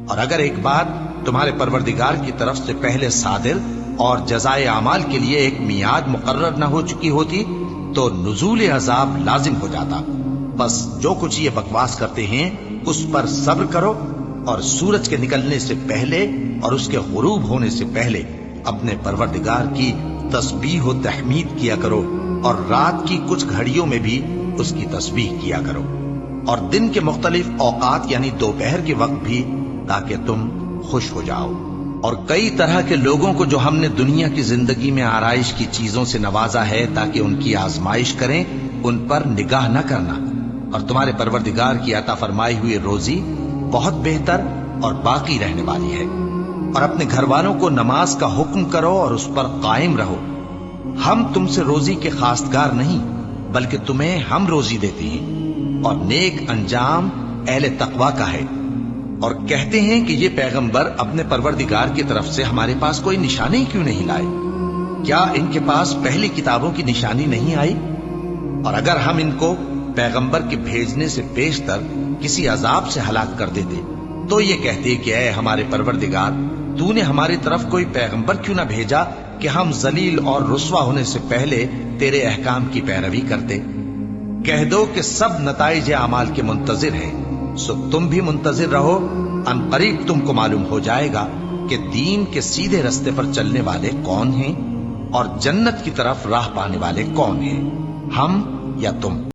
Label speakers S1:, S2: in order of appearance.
S1: اور اگر ایک بات تمہارے پروردگار کی طرف سے پہلے صادر اور جزائے اعمال کے لیے ایک میعاد مقرر نہ ہو چکی ہوتی تو نزول عذاب لازم ہو جاتا. بس جو کچھ یہ بکواس کرتے ہیں اس پر صبر کرو، اور سورج کے نکلنے سے پہلے اور اس کے غروب ہونے سے پہلے اپنے پروردگار کی تسبیح و تحمید کیا کرو، اور رات کی کچھ گھڑیوں میں بھی اس کی تسبیح کیا کرو، اور دن کے مختلف اوقات یعنی دوپہر کے وقت بھی، تاکہ تم خوش ہو جاؤ. اور کئی طرح کے لوگوں کو جو ہم نے دنیا کی زندگی میں آرائش کی چیزوں سے نوازا ہے تاکہ ان کی آزمائش کریں، ان پر نگاہ نہ کرنا. اور تمہارے پروردگار کی عطا فرمائی ہوئی روزی بہت بہتر اور باقی رہنے والی ہے. اور اپنے گھر والوں کو نماز کا حکم کرو اور اس پر قائم رہو. ہم تم سے روزی کے خواستگار نہیں، بلکہ تمہیں ہم روزی دیتے ہیں، اور نیک انجام اہل تقوی کا ہے. اور کہتے ہیں کہ یہ پیغمبر اپنے پروردگار کی طرف سے ہمارے پاس کوئی نشانی کیوں نہیں لائے؟ کیا ان کے پاس پہلی کتابوں کی نشانی نہیں آئی؟ اور اگر ہم ان کو پیغمبر کے بھیجنے سے بیشتر کسی عذاب سے ہلاک کر دیتے تو یہ کہتے کہ اے ہمارے پروردگار، تو نے ہماری طرف کوئی پیغمبر کیوں نہ بھیجا کہ ہم ذلیل اور رسوا ہونے سے پہلے تیرے احکام کی پیروی کرتے. کہہ دو کہ سب نتائج اعمال کے منتظر ہیں، سو تم بھی منتظر رہو. ان قریب تم کو معلوم ہو جائے گا کہ دین کے سیدھے رستے پر چلنے والے کون ہیں اور جنت کی طرف راہ پانے والے کون ہیں، ہم یا تم.